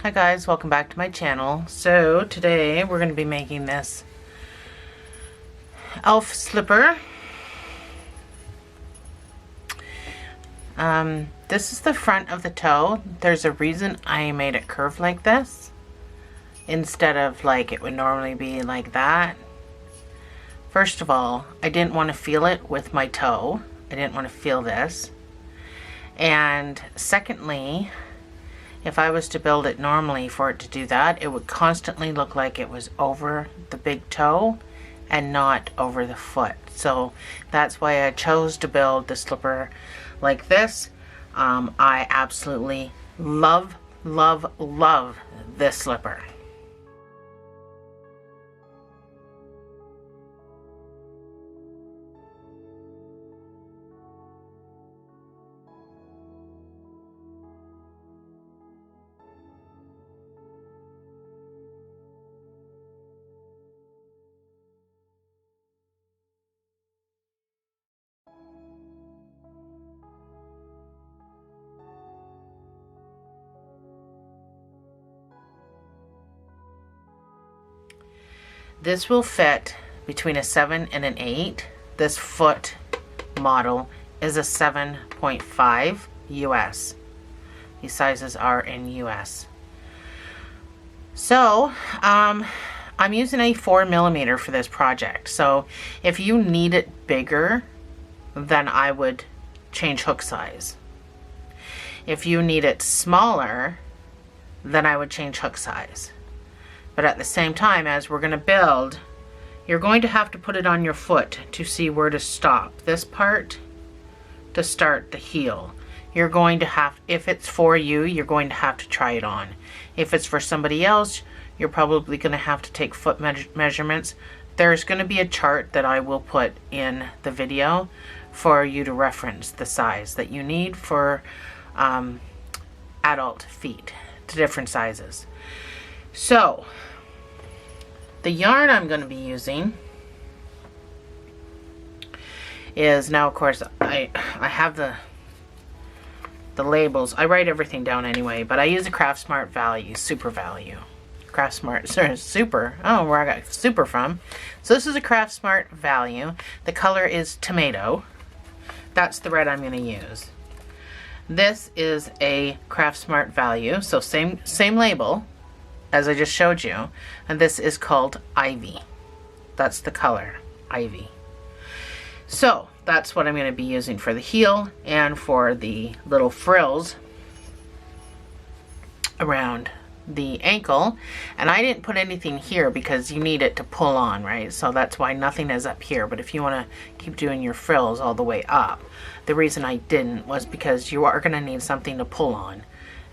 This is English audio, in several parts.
Hi guys, welcome back to my channel. So today we're going to be making this elf slipper. This is the front of the toe. There's a reason I made it curved like this instead of like it would normally be like that. First of all, I didn't want to feel it with my toe. I didn't want to feel this. And secondly, if I was to build it normally for it to do that, it would constantly look like it was over the big toe and not over the foot. So that's why I chose to build the slipper like this. I absolutely love this slipper. This will fit between a 7 and an 8. This foot model is a 7.5 US. These sizes are in US. So, I'm using a 4mm for this project. So, if you need it bigger, then I would change hook size. If you need it smaller, then I would change hook size. But at the same time, as we're going to build, you're going to have to put it on your foot to see where to stop. This part to start the heel. You're going to have, if it's for you, you're going to have to try it on. If it's for somebody else, you're probably going to have to take foot measurements. There's going to be a chart that I will put in the video for you to reference the size that you need for adult feet to different sizes. So, the yarn I'm going to be using is, now of course I have the labels. I write everything down anyway, but I use a Craftsmart Value, Super Value. Craftsmart, sorry, Super, oh, where I got Super from. So this is a Craftsmart Value. The color is tomato. That's the red I'm going to use. This is a Craftsmart Value, so same label as I just showed you, and this is called Ivy. That's the color, Ivy. So that's what I'm going to be using for the heel and for the little frills around the ankle. And I didn't put anything here because you need it to pull on, right? So that's why nothing is up here. But if you want to keep doing your frills all the way up, the reason I didn't was because you are going to need something to pull on,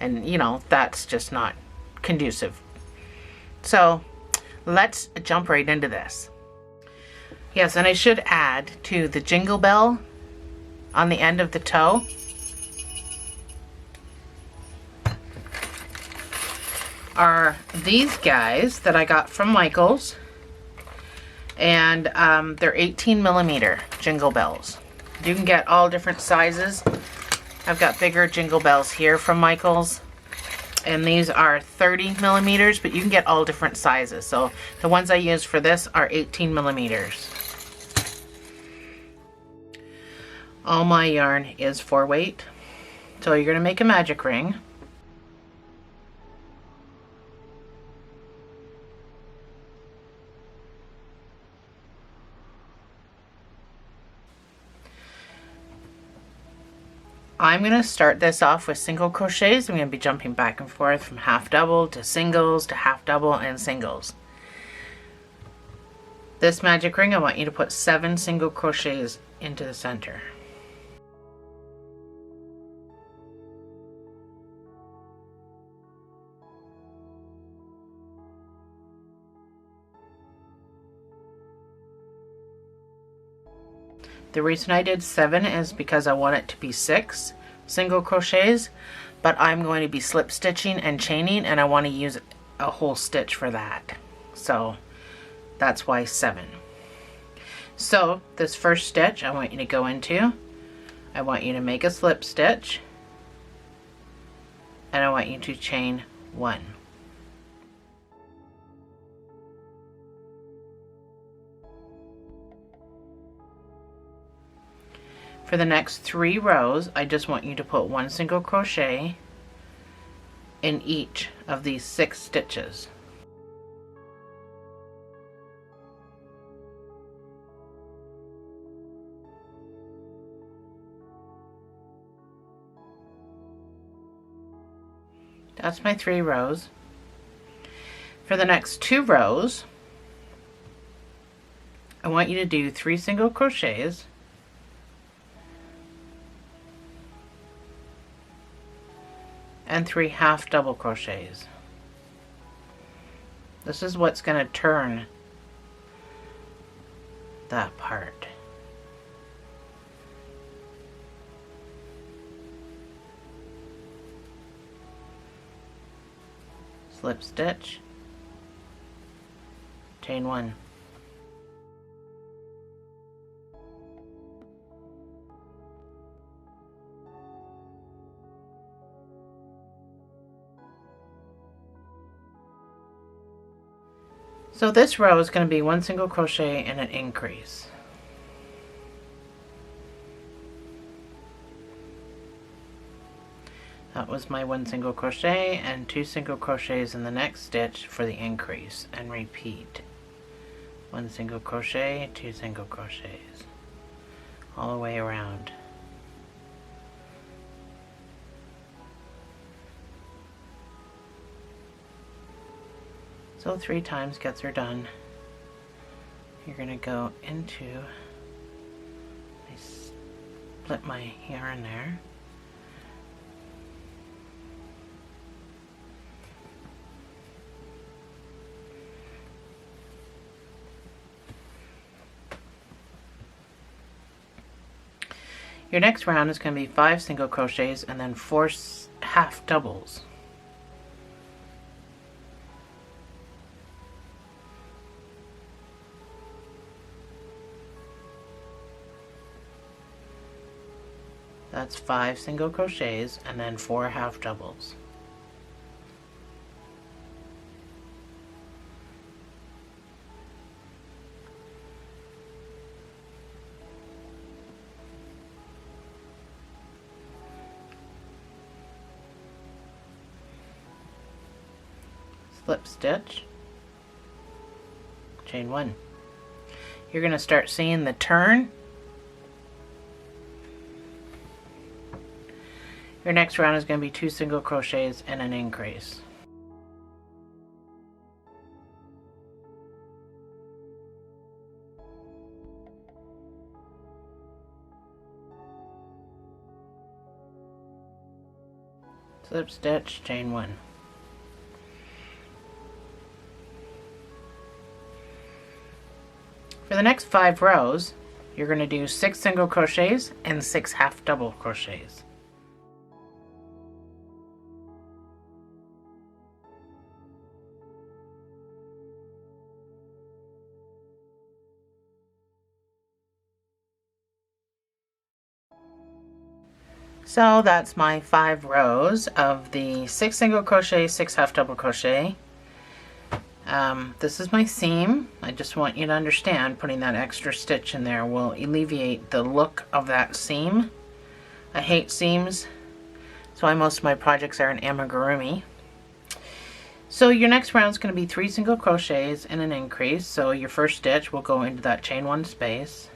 and you know, that's just not conducive. So let's jump right into this. Yes, and I should add to the jingle bell on the end of the toe. Are these guys that I got from Michael's, and they're 18mm jingle bells. You can get all different sizes. I've got bigger jingle bells here from Michael's, and these are 30mm, but you can get all different sizes. So the ones I use for this are 18mm. All my yarn is 4-weight. So you're going to make a magic ring. I'm going to start this off with single crochets. I'm going to be jumping back and forth from half double to singles to half double and singles. This magic ring, I want you to put 7 single crochets into the center. The reason I did 7 is because I want it to be 6 single crochets, but I'm going to be slip stitching and chaining, and I want to use a whole stitch for that. So that's why 7. So this first stitch I want you to go into, I want you to make a slip stitch, and I want you to chain 1. For the next 3 rows, I just want you to put 1 single crochet in each of these 6 stitches. That's my 3 rows. For the next 2 rows, I want you to do 3 single crochets and 3 half double crochets. This is what's going to turn that part. Slip stitch, chain 1. So this row is going to be 1 single crochet and an increase. That was my 1 single crochet and 2 single crochets in the next stitch for the increase, and repeat. 1 single crochet, 2 single crochets all the way around. So 3 times gets her done. You're going to go into, I split my yarn there. Your next round is going to be 5 single crochets and then 4 half doubles. That's 5 single crochets and then 4 half doubles. Slip stitch, chain 1. You're going to start seeing the turn. Your next round is going to be 2 single crochets and an increase. Slip stitch, chain 1. For the next 5 rows, you're going to do 6 single crochets and 6 half double crochets. So that's my 5 rows of the 6 single crochet, 6 half double crochet. This is my seam. I just want you to understand putting that extra stitch in there will alleviate the look of that seam. I hate seams. That's why most of my projects are in amigurumi. So your next round is going to be 3 single crochets and an increase. So your first stitch will go into that chain 1 space.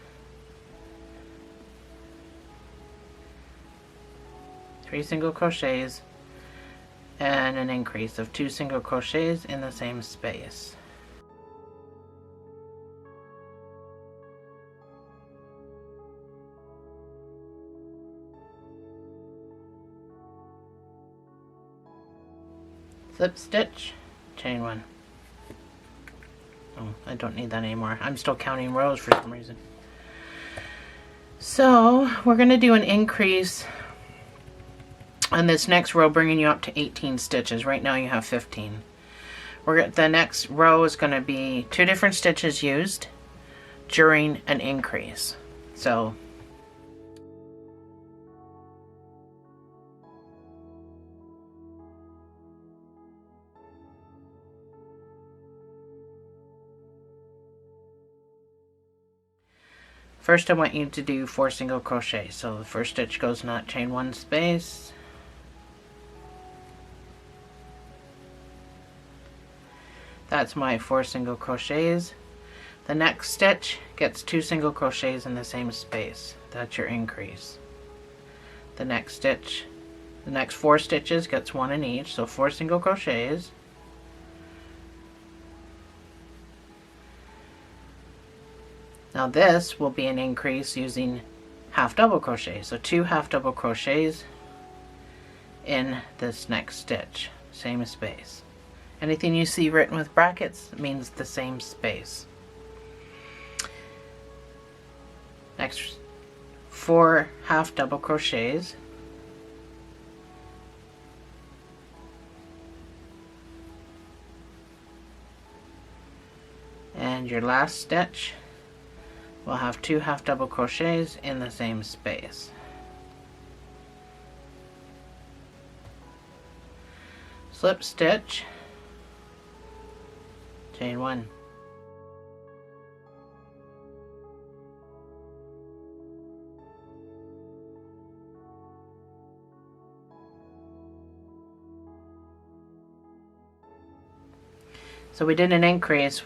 3 single crochets and an increase of 2 single crochets in the same space. Slip stitch, chain 1. Oh, I don't need that anymore. I'm still counting rows for some reason. So we're going to do an increase on this next row, bringing you up to 18 stitches. Right now you have 15. The next row is going to be 2 different stitches used during an increase. So First I want you to do 4 single crochet. So the first stitch goes in that chain 1 space. That's my 4 single crochets. The next stitch gets 2 single crochets in the same space. That's your increase. The next stitch, the next 4 stitches gets 1 in each, so 4 single crochets. Now this will be an increase using half double crochet. So 2 half double crochets in this next stitch, same space. Anything you see written with brackets means the same space. Next, 4 half double crochets. And your last stitch will have 2 half double crochets in the same space. Slip stitch, chain 1. So we did an increase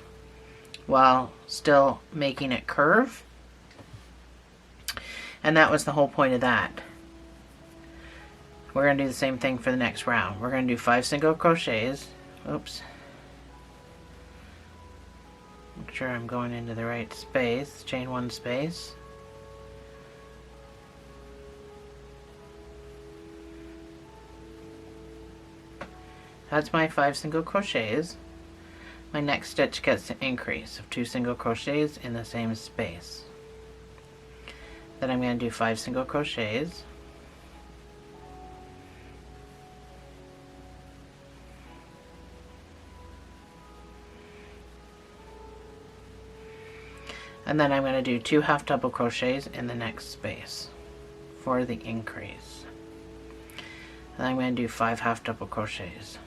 while still making it curve, and that was the whole point of that. We're going to do the same thing for the next round. We're going to do 5 single crochets. Oops. Make sure I'm going into the right space. Chain 1 space. That's my 5 single crochets. My next stitch gets an increase of 2 single crochets in the same space. Then I'm going to do 5 single crochets. And then I'm going to do 2 half double crochets in the next space for the increase. And I'm going to do 5 half double crochets.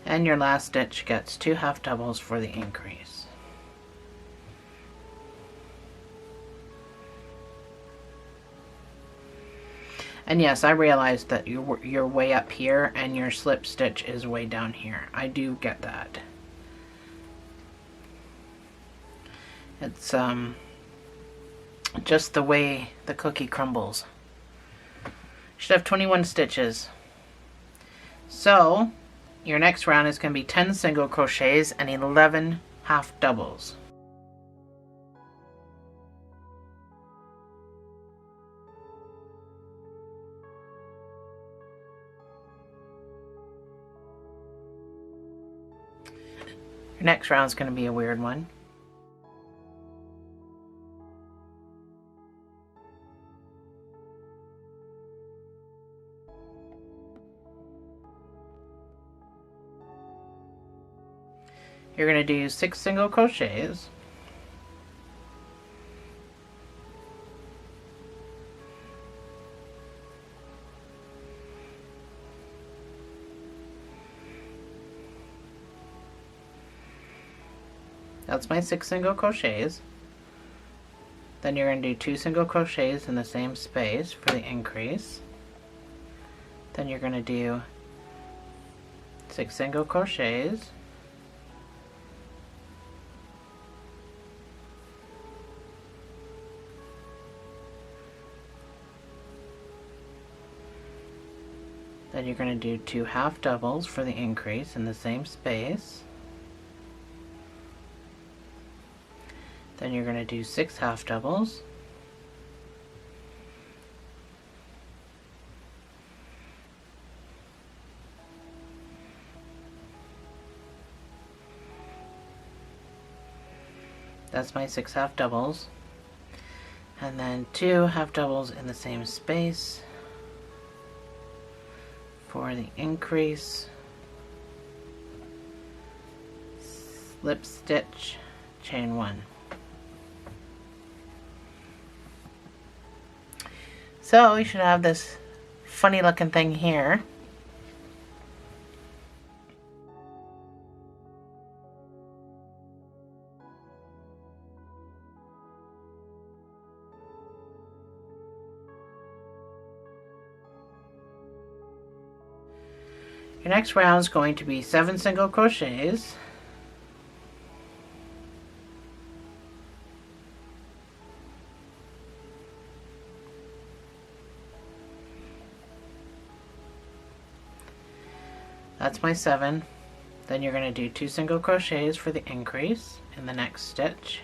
And your last stitch gets 2 half doubles for the increase. And yes, I realize that you're way up here and your slip stitch is way down here. I do get that. It's just the way the cookie crumbles. You should have 21 stitches. So your next round is going to be 10 single crochets and 11 half doubles. Your next round is going to be a weird one. You're going to do 6 single crochets. That's my 6 single crochets. Then you're going to do 2 single crochets in the same space for the increase. Then you're going to do 6 single crochets. Then you're going to do 2 half doubles for the increase in the same space. Then you're going to do 6 half doubles. That's my 6 half doubles. And then 2 half doubles in the same space for the increase. Slip stitch, chain 1. So you should have this funny looking thing here. Your next round is going to be 7 single crochets. That's my 7. Then you're going to do 2 single crochets for the increase in the next stitch.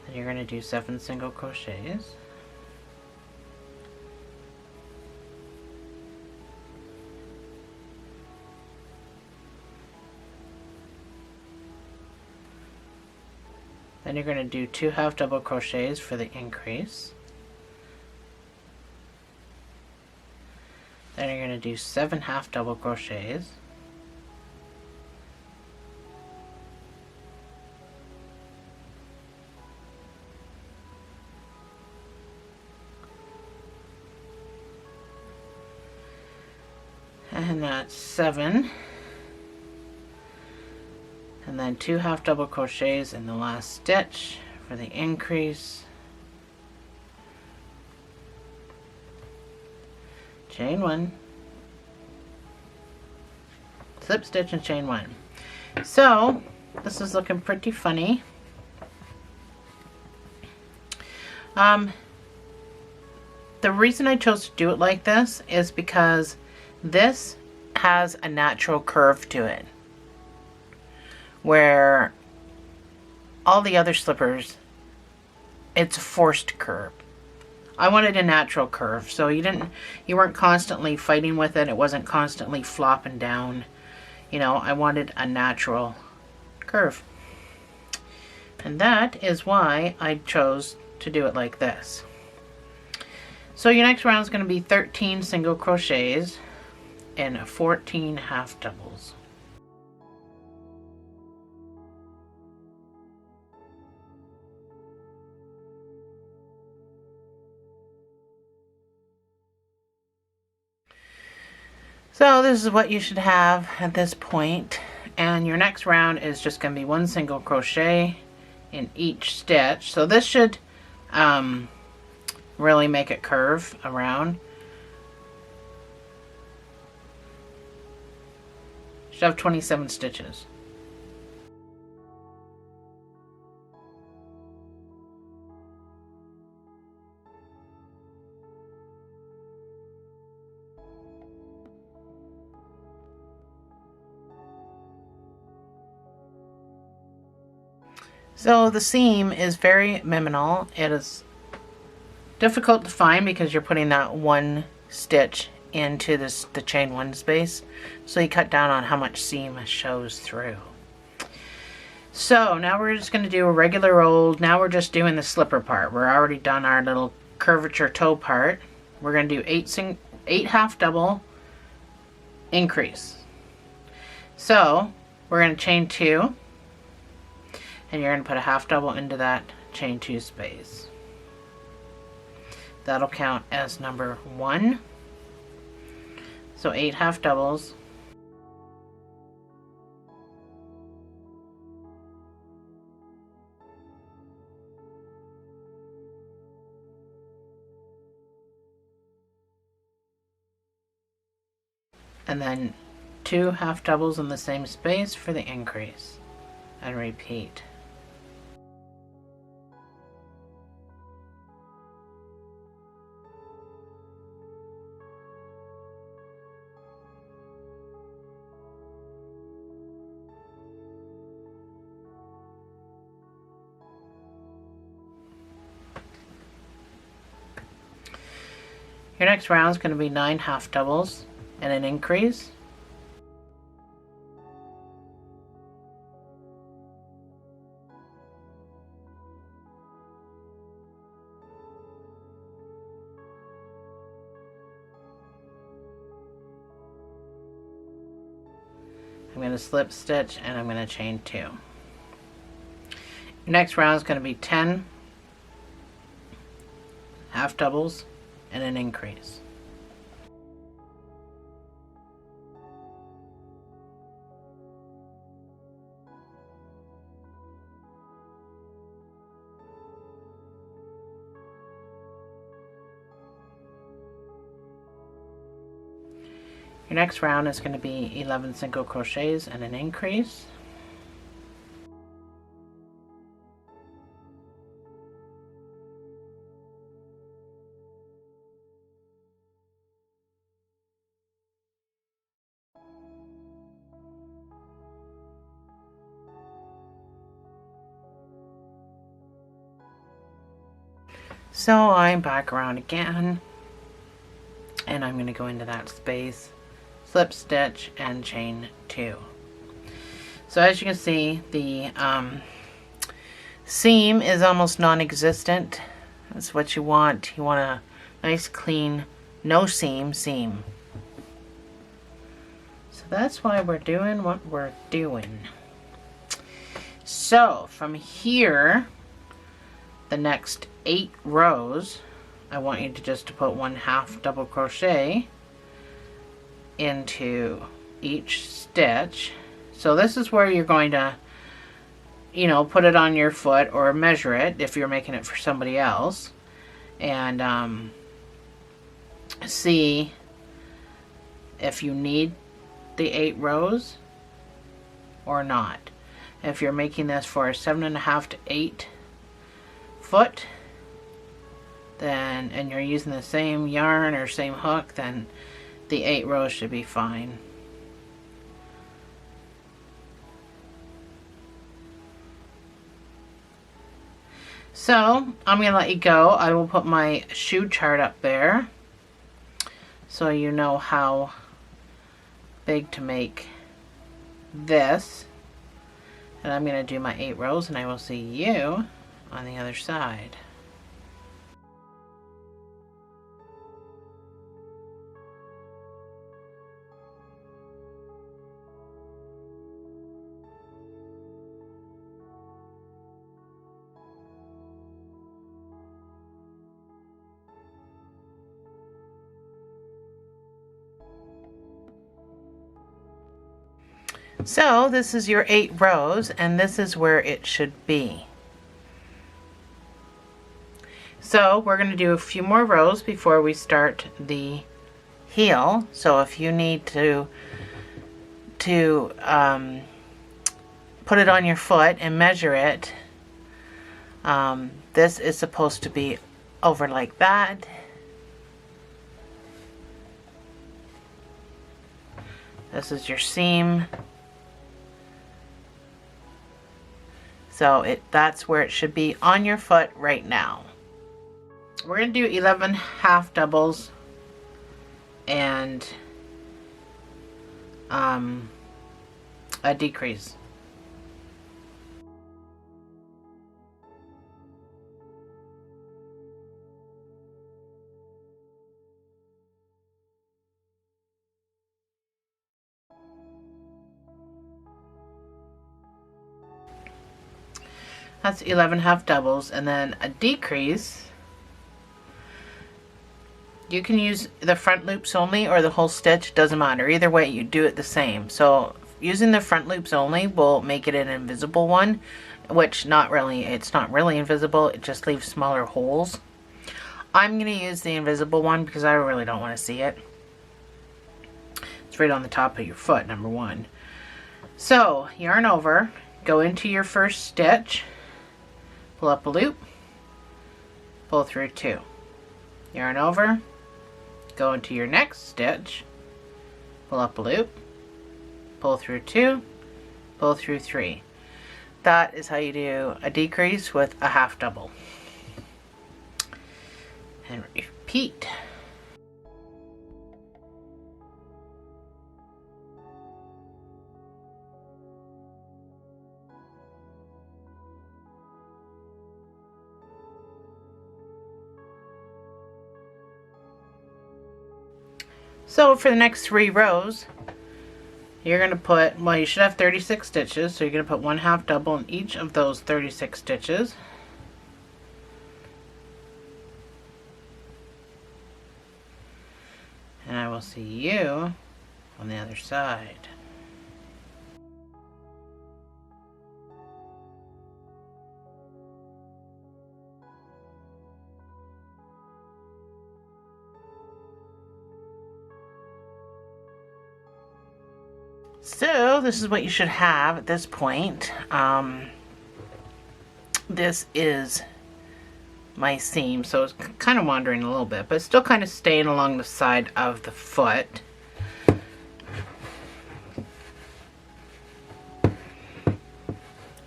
Then you're going to do 7 single crochets. Then you're going to do 2 half double crochets for the increase. Then you're going to do 7 half double crochets. And that's 7. And then 2 half double crochets in the last stitch for the increase. Chain 1, slip stitch and chain 1. So this is looking pretty funny. The reason I chose to do it like this is because this has a natural curve to it, where all the other slippers, it's a forced curve. I wanted a natural curve, so you weren't constantly fighting with it. It wasn't constantly flopping down. You know, I wanted a natural curve. And that is why I chose to do it like this. So your next round is going to be 13 single crochets and 14 half doubles. So this is what you should have at this point. And your next round is just going to be 1 single crochet in each stitch. So this should really make it curve around. Should have 27 stitches. So the seam is very minimal. It is difficult to find because you're putting that 1 stitch into the chain 1 space. So you cut down on how much seam shows through. So now we're just going to do a regular old, now we're just doing the slipper part. We're already done our little curvature toe part. We're going to do 8 half double increase. So we're going to chain 2. And you're going to put a half double into that chain 2 space. That'll count as number 1. So 8 half doubles. And then 2 half doubles in the same space for the increase. And repeat. Your next round is going to be 9 half doubles and an increase. I'm going to slip stitch and I'm going to chain 2. Your next round is going to be 10 half doubles and an increase. Your next round is going to be 11 single crochets and an increase. So I'm back around again, and I'm going to go into that space, slip stitch, and chain 2. So as you can see, the seam is almost non-existent. That's what you want. You want a nice clean, no seam. So that's why we're doing what we're doing. So from here, the next 8 rows, I want you to just put 1/2 double crochet into each stitch. So this is where you're going to, you know, put it on your foot or measure it if you're making it for somebody else, and see if you need the 8 rows or not. If you're making this for 7.5 to 8 foot, then, and you're using the same yarn or same hook, then the 8 rows should be fine. So I'm going to let you go. I will put my shoe chart up there so you know how big to make this. And I'm going to do my 8 rows, and I will see you on the other side. So this is your 8 rows, and this is where it should be. So we're going to do a few more rows before we start the heel. So if you need to put it on your foot and measure it, this is supposed to be over like that. This is your seam. So that's where it should be on your foot right now. We're going to do 11 half doubles and a decrease. That's 11 half doubles, and then a decrease. You can use the front loops only or the whole stitch, doesn't matter. Either way, you do it the same. So using the front loops only will make it an invisible one, which it's not really invisible, it just leaves smaller holes. I'm going to use the invisible one because I really don't want to see it. It's right on the top of your foot, number 1. So yarn over, go into your first stitch, pull up a loop, pull through 2. Yarn over, go into your next stitch, pull up a loop, pull through 2, pull through 3. That is how you do a decrease with a half double. And repeat. So for the next 3 rows, you're going to put, well, you should have 36 stitches, so you're going to put 1 half double in each of those 36 stitches. And I will see you on the other side. So this is what you should have at this point. This is my seam, so it's kind of wandering a little bit, but it's still kind of staying along the side of the foot.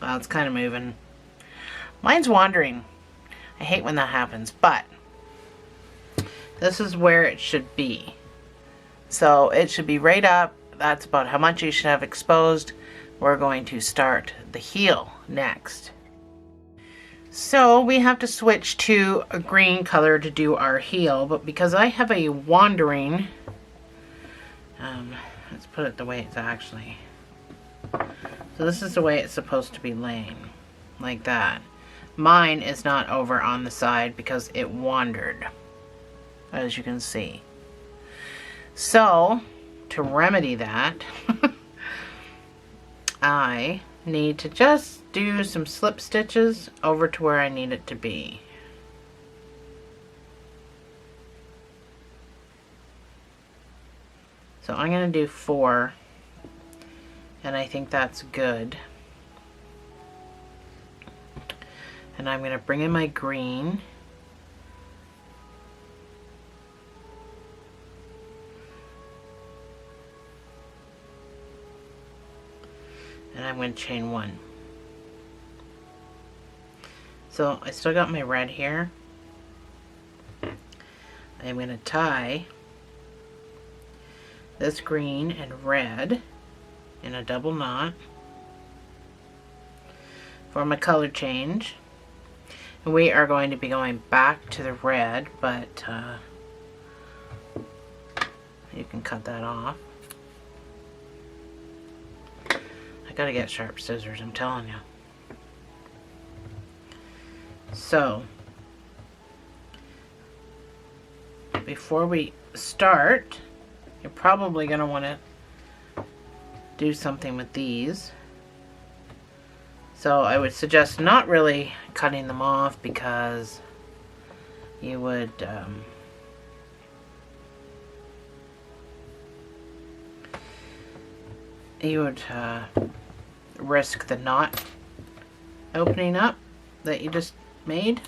Well, it's kind of moving. Mine's wandering. I hate when that happens, but this is where it should be. So it should be right up. That's about how much you should have exposed. We're going to start the heel next. So we have to switch to a green color to do our heel, but because I have a wandering, let's put it the way it's actually. So this is the way it's supposed to be laying, like that. Mine is not over on the side because it wandered, as you can see. So to remedy that, I need to just do some slip stitches over to where I need it to be. So I'm going to do 4, and I think that's good. And I'm going to bring in my green. And I'm going to chain 1. So I still got my red here. I'm going to tie this green and red in a double knot for my color change. And we are going to be going back to the red, but you can cut that off. I gotta get sharp scissors, I'm telling you. So, before we start, you're probably going to want to do something with these. So I would suggest not really cutting them off, because you would risk the knot opening up that you just made.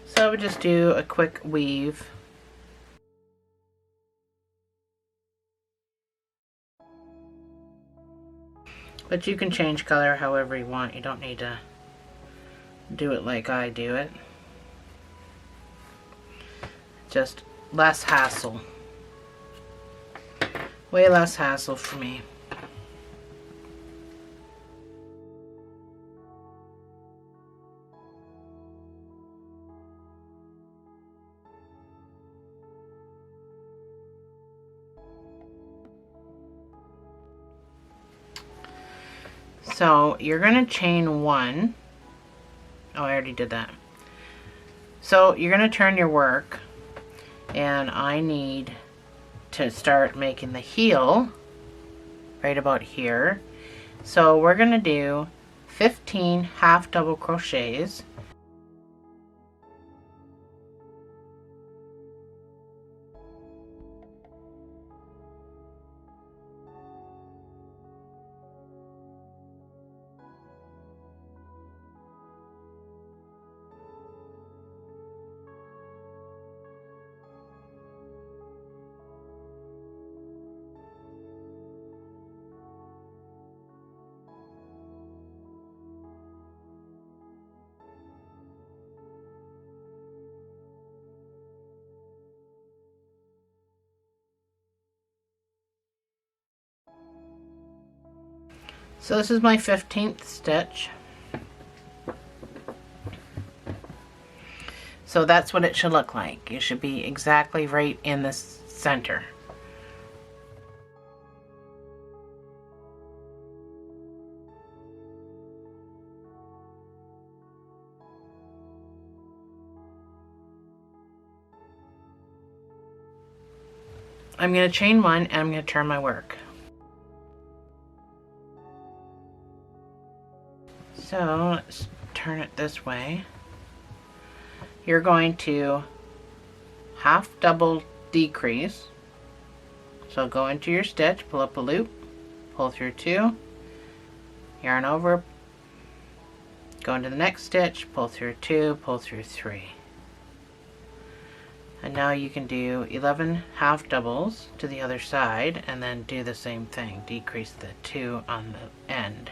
So I would just do a quick weave. But you can change color however you want. You don't need to do it like I do it. Just less hassle. Way less hassle for me. So you're going to chain 1. Oh, I already did that. So you're going to turn your work, and I need to start making the heel right about here. So we're going to do 15 half double crochets. So this is my 15th stitch. So that's what it should look like. It should be exactly right in the center. I'm going to chain 1 and I'm going to turn my work. So let's turn it this way. You're going to half double decrease. So go into your stitch, pull up a loop, pull through 2, yarn over, go into the next stitch, pull through 2, pull through 3. And now you can do 11 half doubles to the other side and then do the same thing. Decrease the 2 on the end.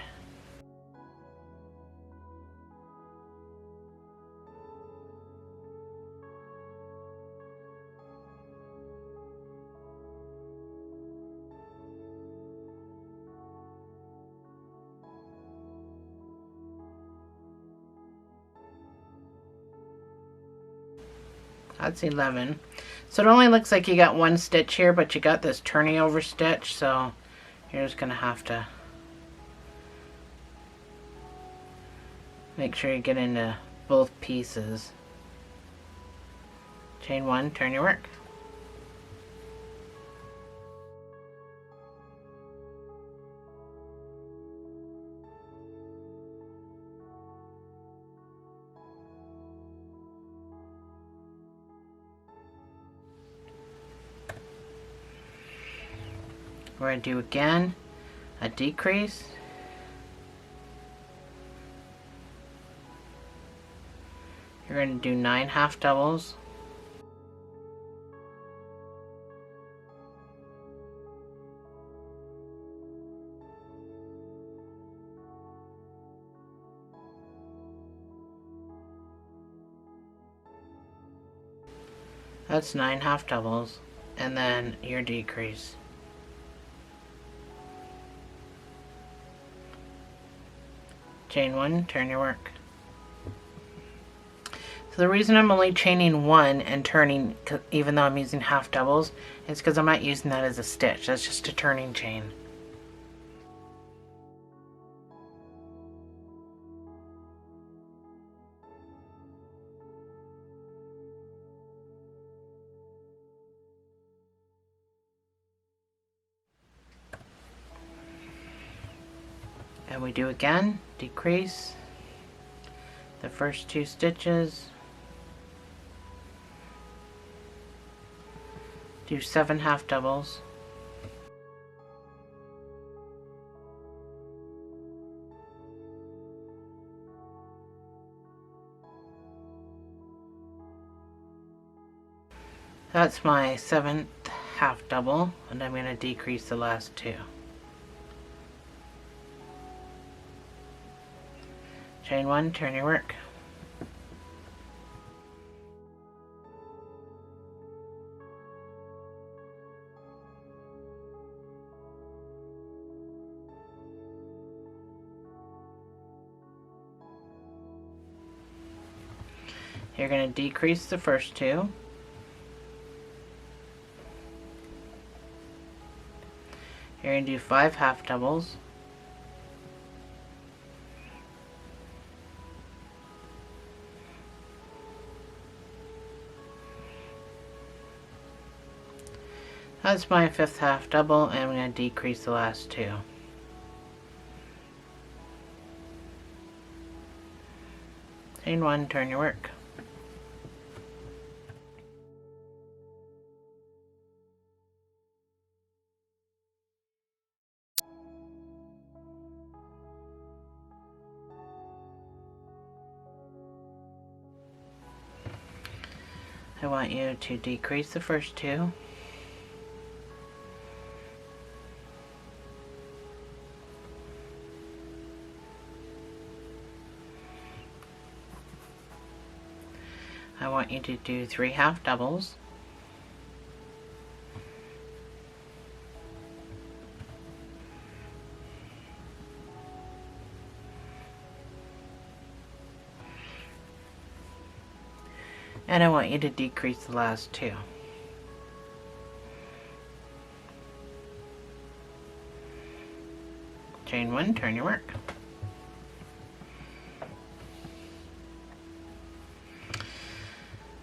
That's 11. So it only looks like you got 1 stitch here, but you got this turning over stitch, so you're just going to have to make sure you get into both pieces. Chain 1, turn your work. We're going to do again a decrease. You're going to do 9 half doubles. That's 9 half doubles, and then your decrease. Chain 1, turn your work. So the reason I'm only chaining 1 and turning, even though I'm using half doubles, is because I'm not using that as a stitch. That's just a turning chain. And we do again, decrease the first 2 stitches, do 7 half doubles, that's my 7th half double, and I'm going to decrease the last 2. Chain 1, turn your work. You're going to decrease the first 2. You're going to do 5 half doubles. That's my 5th half double, and I'm going to decrease the last 2. Chain 1, turn your work. I want you to decrease the first 2. I want you to do 3 half doubles. And I want you to decrease the last 2. Chain 1, turn your work.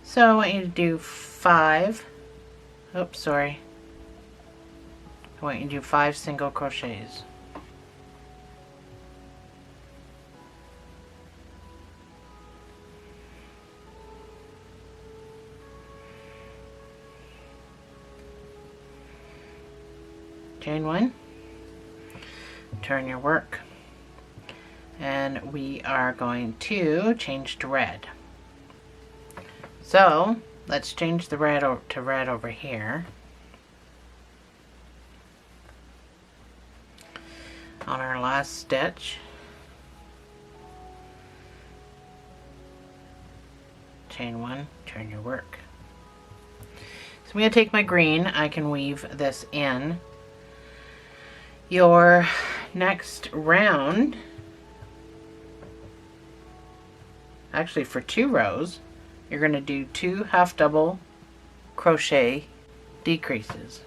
So I want you to do 5, oops, sorry. I want you to do 5 single crochets. Chain 1, turn your work. And we are going to change to red. So let's change the red to red over here. On our last stitch. Chain one, turn your work. So I'm going to take my green, I can weave this in. Your next round, actually for 2 rows, you're going to do 2 half double crochet decreases.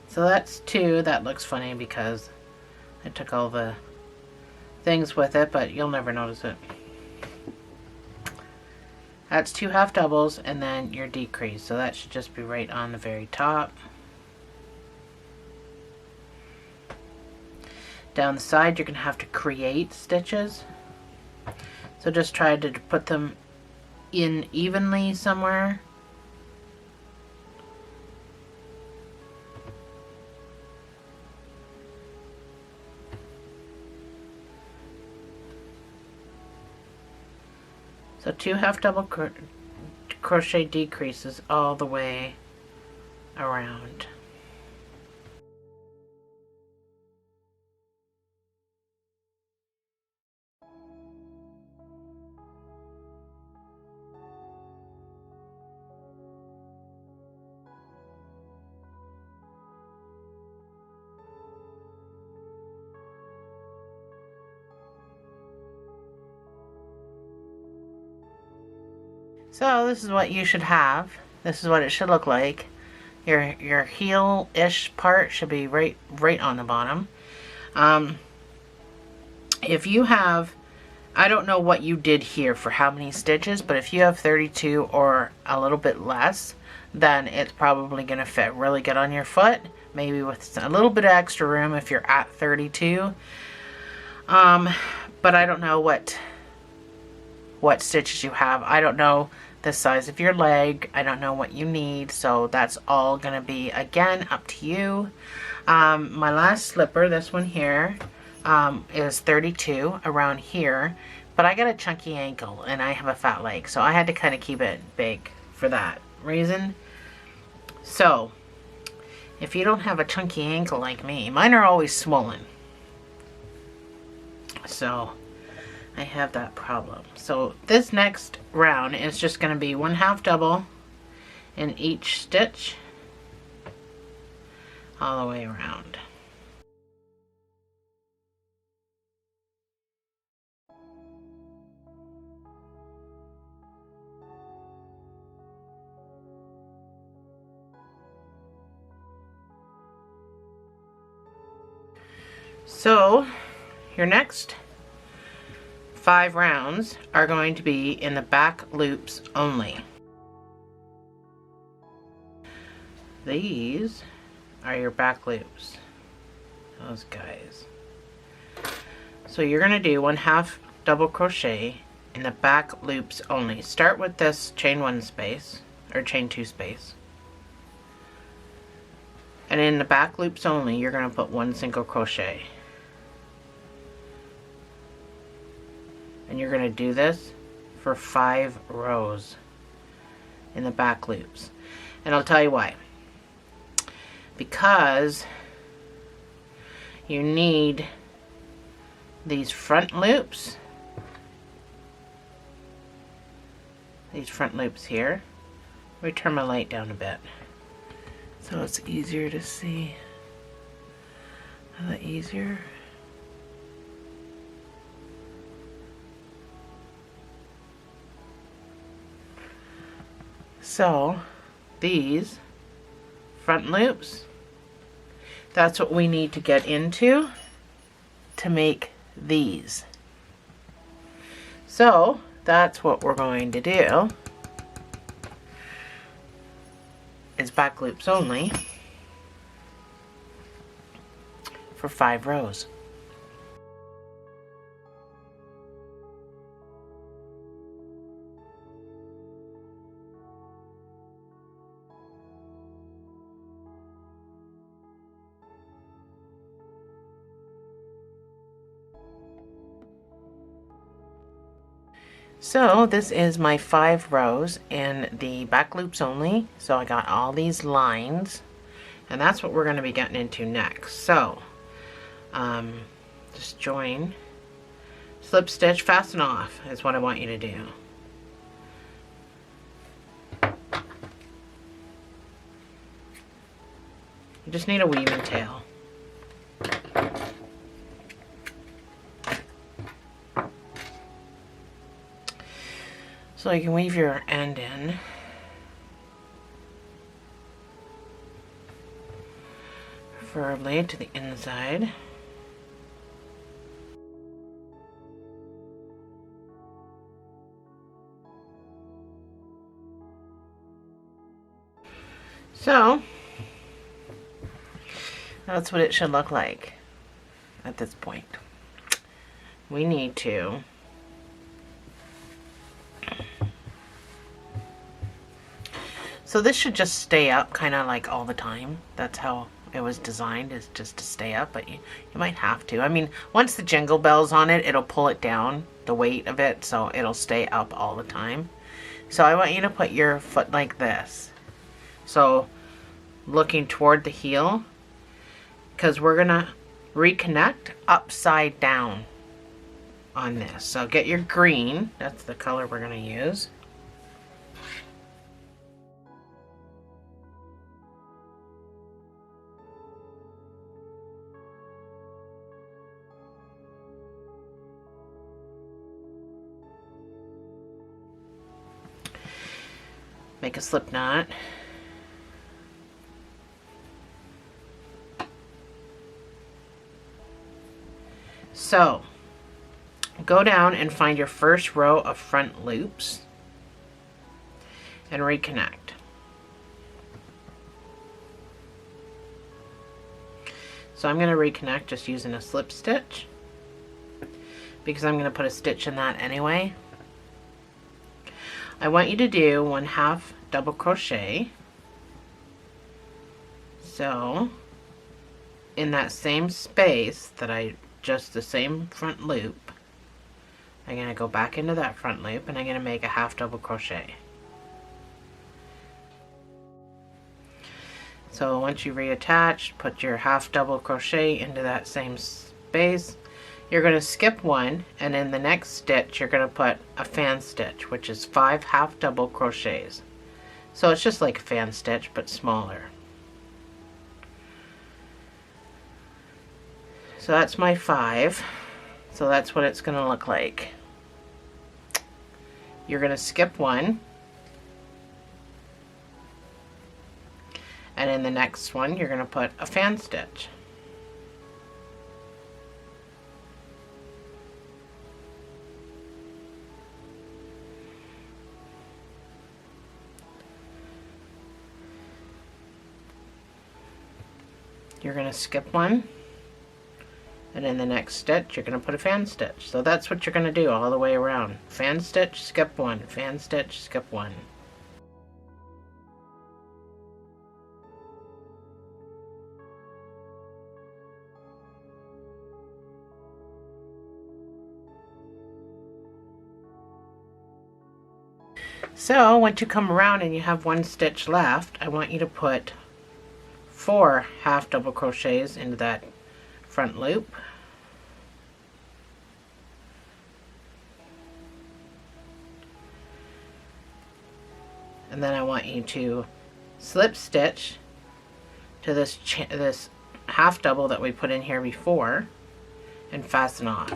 So that's 2. That looks funny because I took all the things with it, but you'll never notice it. That's 2 half doubles and then your decrease. So that should just be right on the very top. Down the side you're going to have to create stitches. So just try to put them in evenly somewhere. So 2 half double crochet decreases all the way around. So this is what you should have. This is what it should look like. Your heel-ish part should be right on the bottom. If you have, I don't know what you did here for how many stitches, but if you have 32 or a little bit less, then it's probably going to fit really good on your foot. Maybe with a little bit of extra room if you're at 32. But I don't know what stitches you have. I don't know the size of your leg. I don't know what you need, so that's all gonna be, again, up to you. My last slipper, this one here, is 32 around here, but I got a chunky ankle and I have a fat leg, so I had to kind of keep it big for that reason. So if you don't have a chunky ankle like me, mine are always swollen, so I have that problem. So this next round is just going to be 1 half double in each stitch all the way around. So your next 5 rounds are going to be in the back loops only. These are your back loops, those guys. So you're going to do 1 half double crochet in the back loops only. Start with this chain 1 space or chain 2 space, and in the back loops only you're going to put 1 single crochet. And you're going to do this for 5 rows in the back loops. And I'll tell you why. Because you need these front loops. These front loops here. Let me turn my light down a bit so it's easier to see. Is that easier? So these front loops, that's what we need to get into to make these. So that's what we're going to do, is back loops only for 5 rows. So this is my 5 rows in the back loops only. So I got all these lines, and that's what we're going to be getting into next. So just join, slip stitch, fasten off is what I want you to do. You just need a weaving tail. So you can weave your end in. Preferably to the inside. So that's what it should look like at this point. We need to so this should just stay up kind of like all the time. That's how it was designed, is just to stay up, but you might have to. I mean, once the jingle bell's on it, it'll pull it down, the weight of it, so it'll stay up all the time. So I want you to put your foot like this. So looking toward the heel, because we're gonna reconnect upside down on this. So get your green, that's the color we're gonna use. Make a slip knot. So go down and find your first row of front loops and reconnect. So I'm going to reconnect just using a slip stitch because I'm going to put a stitch in that anyway. I want you to do 1/2 double crochet. So in that same space that just the same front loop, I'm going to go back into that front loop and I'm going to make a 1/2 double crochet. So once you reattach, put your 1/2 double crochet into that same space. You're going to skip one, and in the next stitch you're going to put a fan stitch, which is 5 1/2 double crochets. So it's just like a fan stitch but smaller. So that's my 5. So that's what it's going to look like. You're going to skip one, and in the next one you're going to put a fan stitch. You're going to skip one, and in the next stitch you're going to put a fan stitch. So that's what you're going to do all the way around. Fan stitch, skip one, fan stitch, skip one. So once you come around and you have one stitch left, I want you to put 4 1/2 double crochets into that front loop. And then I want you to slip stitch to this 1/2 double that we put in here before and fasten off.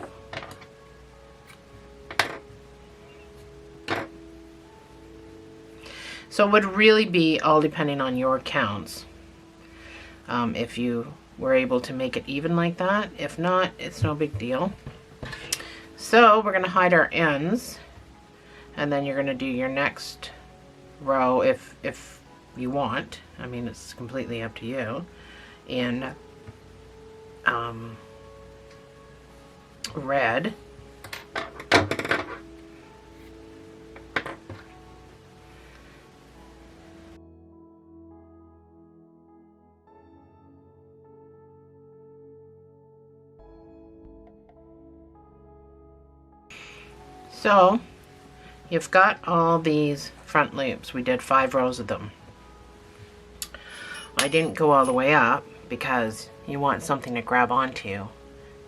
So it would really be all depending on your counts. If you were able to make it even like that. If not, it's no big deal. So we're going to hide our ends, and then you're going to do your next row if you want. I mean, it's completely up to you. In red. So you've got all these front loops. We did 5 rows of them. I didn't go all the way up because you want something to grab onto.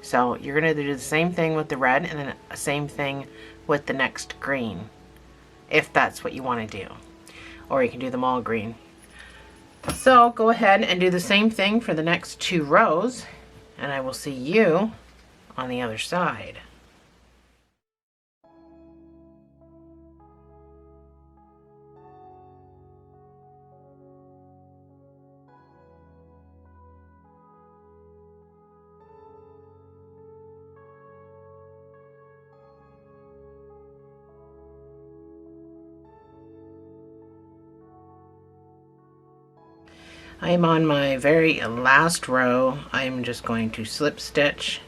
So you're going to do the same thing with the red and then the same thing with the next green, if that's what you want to do. Or you can do them all green. So go ahead and do the same thing for the next 2 rows, and I will see you on the other side. I'm on my very last row. I'm just going to slip stitch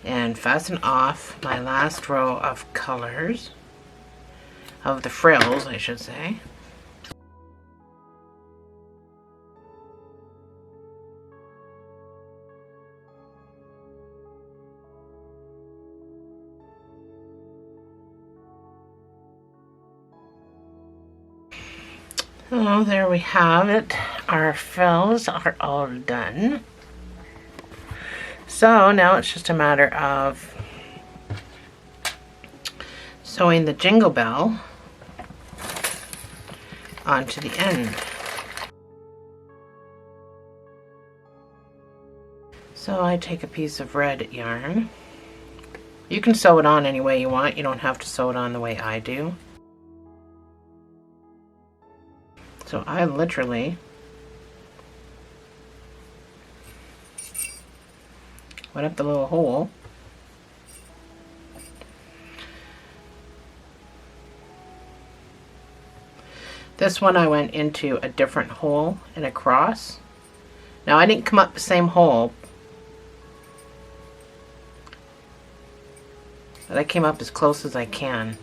and fasten off my last row of colors, of the frills I should say. Oh, there we have it. Our frills are all done. So now it's just a matter of sewing the jingle bell onto the end. So I take a piece of red yarn. You can sew it on any way you want. You don't have to sew it on the way I do. So I literally went up the little hole. This one I went into a different hole and across. Now I didn't come up the same hole, but I came up as close as I can.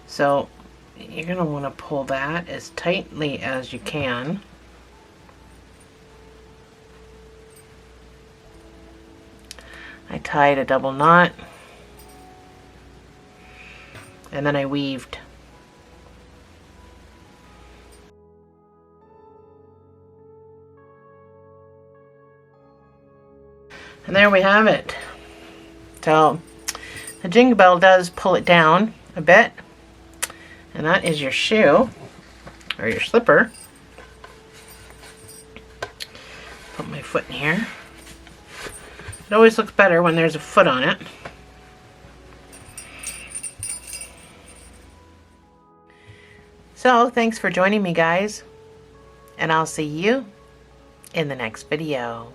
So you're going to want to pull that as tightly as you can. I tied a double knot and then I weaved. And there we have it. So the jingle bell does pull it down a bit. And that is your shoe, or your slipper. Put my foot in here. It always looks better when there's a foot on it. So, thanks for joining me, guys. And I'll see you in the next video.